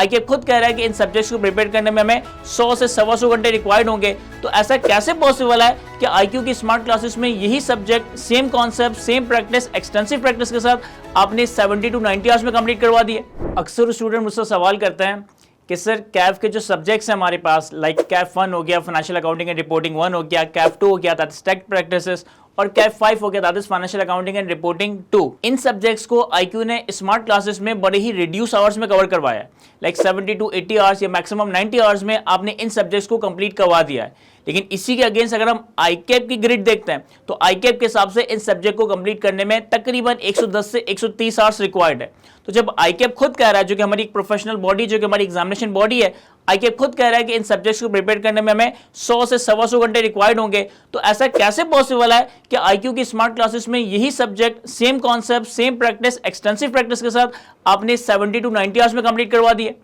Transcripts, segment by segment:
IQube खुद कह रहा है कि इन सब्जेक्ट्स को प्रिपेयर करने में हमें 100 से 125 घंटे रिक्वायर्ड होंगे। तो ऐसा कैसे पॉसिबल है कि आईक्यू की स्मार्ट क्लासेस में यही subject same concept, same practice, extensive practice के साथ आपने 70 to 90 आवर्स में कंप्लीट करवा दिए। अक्सर स्टूडेंट मुझसे सवाल करते हैं कि सर कैफ के जो सब्जेक्ट्स हैं हमारे पास, लाइक कैफ 1 हो गया फाइनेंशियल अकाउंटिंग एंड रिपोर्टिंग 1 हो गया, कैफ 2 हो गया दैट इज टेक प्रैक्टिसेस, और कैफ 5 हो गया that is financial accounting and reporting 2। In subjects को आईक्यू ने स्मार्ट क्लासेस में बड़े ही रिड्यूस आवर्स में कवर करवाया है, लाइक 70 to 80 आवर्स या मैक्सिमम 90 आवर्स में आपने इन सब्जेक्ट्स को कंप्लीट करवा दिया है। लेकिन इसी के अगेंस्ट अगर हम आईकैप की ग्रिड देखते हैं तो आईकैप के हिसाब से इन सब्जेक्ट को कंप्लीट करने में तकरीबन 110 से 130 आवर्स रिक्वायर्ड है। तो जब आईकैप खुद कह रहा है, जो कि हमारी एक प्रोफेशनल बॉडी, जो कि हमारी एग्जामिनेशन बॉडी है, आईकैप खुद कह रहा है कि इन सब्जेक्ट्स को प्रिपेयर करने में हमें 100 से 125 घंटे रिक्वायर्ड होंगे, तो ऐसा कैसे पॉसिबल है कि आईक्यू की स्मार्ट क्लासेस में यही subject same concept, same practice, extensive practice के साथ आपने 70 to 90 आवर्स में कंप्लीट करवा दिए।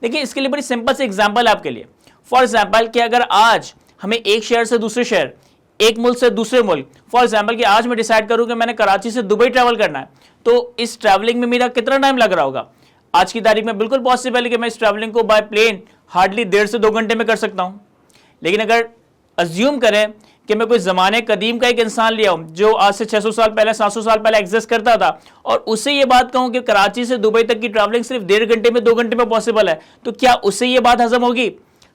देखिए इसके लिए बड़ी सिंपल सी एग्जांपल है आपके लिए। फॉर एग्जांपल कि अगर आज हमें एक शहर से दूसरे शहर, एक मुल्क से दूसरे मुल्क, फॉर एग्जांपल कि आज मैं डिसाइड करूं कि मैंने कराची से दुबई ट्रैवल करना है, तो इस ट्रैवलिंग में मेरा कितना टाइम लग रहा होगा? आज की तारीख में बिल्कुल पॉसिबल है कि मैं इस ट्रैवलिंग को बाय प्लेन हार्डली 1.5 से 2 घंटे में कर सकता हूं। लेकिन अगर अज्यूम करें कि मैं कोई ज़माने कदीम का एक इंसान लिया हूं जो आज से 600 साल पहले, 700 साल पहले एग्जिस्ट करता था, और उससे ये बात कहूं कि कराची से दुबई तक की ट्रैवलिंग सिर्फ 1.5 घंटे में, 2 घंटे में पॉसिबल है, तो क्या उससे ये बात हजम होगी?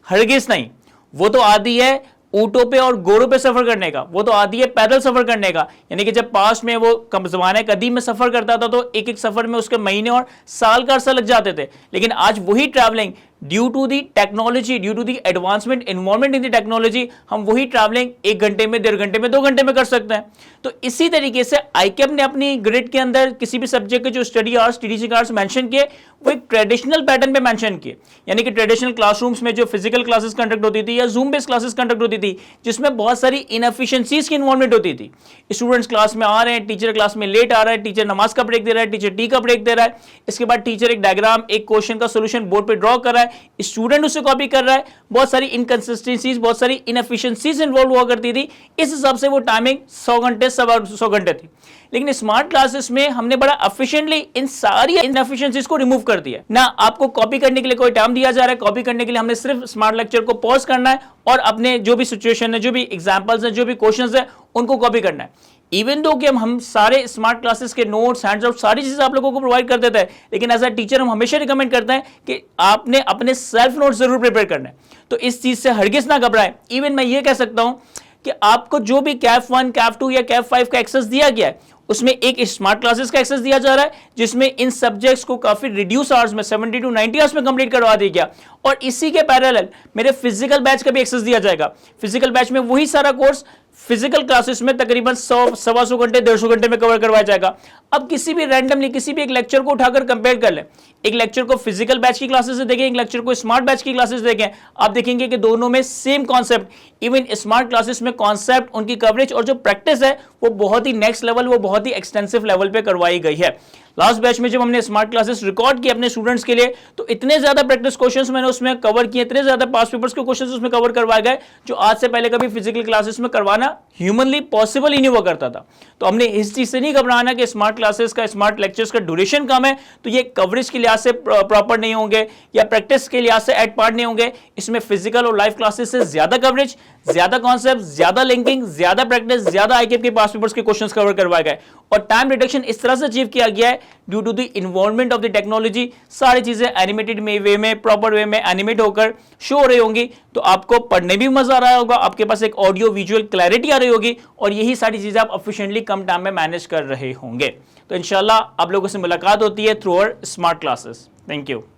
हरगिज नहीं। वो तो आदी है ऊँटों पे और घोड़ों पे सफर करने का, वो तो आदी है पैदल सफर करने का। यानी कि जब पास में वो कम ज़माने कदीम में सफर करता था तो एक एक सफर में उसके महीने और साल का अरसा लग जाते थे। लेकिन आज वही travelling due to the technology, due to the advancement involvement in the technology, हम वही ट्रैवलिंग 1 घंटे में, 1.5 घंटे में, 2 घंटे में कर सकते हैं। तो इसी तरीके से आईकैप ने अपनी ग्रिड के अंदर किसी भी सब्जेक्ट के जो study hours, teaching hours mention किए, वो एक ट्रेडिशनल पैटर्न पे मेंशन किए। यानी कि ट्रेडिशनल क्लासरूम्स में जो फिजिकल क्लासेस कंडक्ट होती थी या जूम बेस्ड क्लासेस कंडक्ट होती थी, जिसमें बहुत सारी इनएफिशिएंसीज की इन्वॉल्वमेंट होती थी। स्टूडेंट्स क्लास में आ रहे हैं, टीचर क्लास में लेट आ रहा है, टीचर नमाज का ब्रेक दे रहा है, टीचर टी का ब्रेक दे रहा है, इसके बाद टीचर एक डायग्राम, एक क्वेश्चन का सोल्यूशन बोर्ड पे ड्रॉ कर रहा है, स्टूडेंट उसे कॉपी कर रहा है, बहुत सारी इनकंसिस्टेंसीज, बहुत सारी इनएफिशिएंसीज इन्वॉल्व हुआ करती थी। इस हिसाब से वो टाइमिंग 100 घंटे, 100 घंटे थी। लेकिन स्मार्ट क्लासेस में हमने बड़ा एफिशिएंटली इन सारी इनएफिशिएंसीज को रिमूव कर दिया ना। आपको कॉपी करने के लिए कोई टाइम दिया जा रहा है, कॉपी करने के लिए हमने सिर्फ स्मार्ट लेक्चर को पॉज करना है और अपने जो भी सिचुएशन है, जो भी एग्जांपल्स हैं, जो भी क्वेश्चंस हैं, उनको कॉपी करना है। इवन दो कि हम सारे स्मार्ट क्लासेस के नोट्स, हैंड्स आउट, सारी चीजें आप लोगों को प्रोवाइड कर देते हैं, लेकिन एज अ टीचर हम हमेशा रिकमेंड करते हैं कि आपने अपने सेल्फ नोट्स जरूर प्रिपेयर करना है। तो इस चीज से हरगिज ना घबराएं। इवन मैं ये कह सकता हूं कि आपको जो भी कैफ 1, कैफ 2 या कैफ 5 का एक्सेस दिया गया है, उसमें एक स्मार्ट क्लासेस का एक्सेस दिया जा रहा है, जिसमें इन सब्जेक्ट्स को काफी रिड्यूस आवर्स में 70 to 90 आवर्स में कंप्लीट करवा दिया गया। और इसी के पैरेलल मेरे फिजिकल बैच का भी एक्सेस दिया जाएगा। फिजिकल बैच में वही सारा कोर्स फिजिकल क्लासेस में तकरीबन 100, 125 घंटे, 150 घंटे में कवर करवाया जाएगा। अब किसी भी रैंडमली किसी भी एक लेक्चर को उठाकर कंपेयर कर लें, एक लेक्चर को फिजिकल बैच की क्लासेस से देखें, एक लेक्चर को स्मार्ट बैच की क्लासेस देखें, आप देखेंगे कि दोनों में same concept, even smart classes में कॉन्सेप्ट, उनकी कवरेज और जो प्रैक्टिस है वो बहुत ही नेक्स्ट लेवल, वो बहुत ही एक्सटेंसिव लेवल पे करवाई गई है। लास्ट बैच में जब हमने स्मार्ट क्लासेस रिकॉर्ड किए अपने स्टूडेंट्स के लिए, तो इतने ज्यादा प्रैक्टिस क्वेश्चंस मैंने उसमें कवर किए, इतने ज्यादा पास पेपर्स के क्वेश्चंस उसमें कवर करवाए गए, जो आज से पहले कभी फिजिकल क्लासेस में करवाना ह्यूमनली पॉसिबल ही नहीं हुआ करता था। तो हमने इस चीज से नहीं घबराना कि स्मार्ट क्लासेस का, स्मार्ट लेक्चर्स का ड्यूरेशन कम है तो ये कवरेज के लिहाज से प्रॉपर नहीं होंगे या प्रैक्टिस के लिहाज से एट पार्ट नहीं होंगे। इसमें फिजिकल और लाइव क्लासेस से ज्यादा कवरेज, ज्यादा कॉन्सेप्ट, ज्यादा लिंकिंग, ज्यादा प्रैक्टिस, ज्यादा आईक्यूब के पास पेपर्स के क्वेश्चंस कवर करवाए गए और टाइम रिडक्शन इस तरह से अचीव किया गया है due to the involvement of the technology. सारी चीजें एनिमेटेड वे में, प्रॉपर वे में एनिमेट होकर शो हो रही होंगी, तो आपको पढ़ने भी मजा आ रहा होगा, आपके पास एक ऑडियो विजुअल क्लैरिटी आ रही होगी और यही सारी चीजें आप एफिशिएंटली कम टाइम में मैनेज कर रहे होंगे। तो इंशाल्लाह आप लोगों से मुलाकात होती है through our smart classes. Thank you.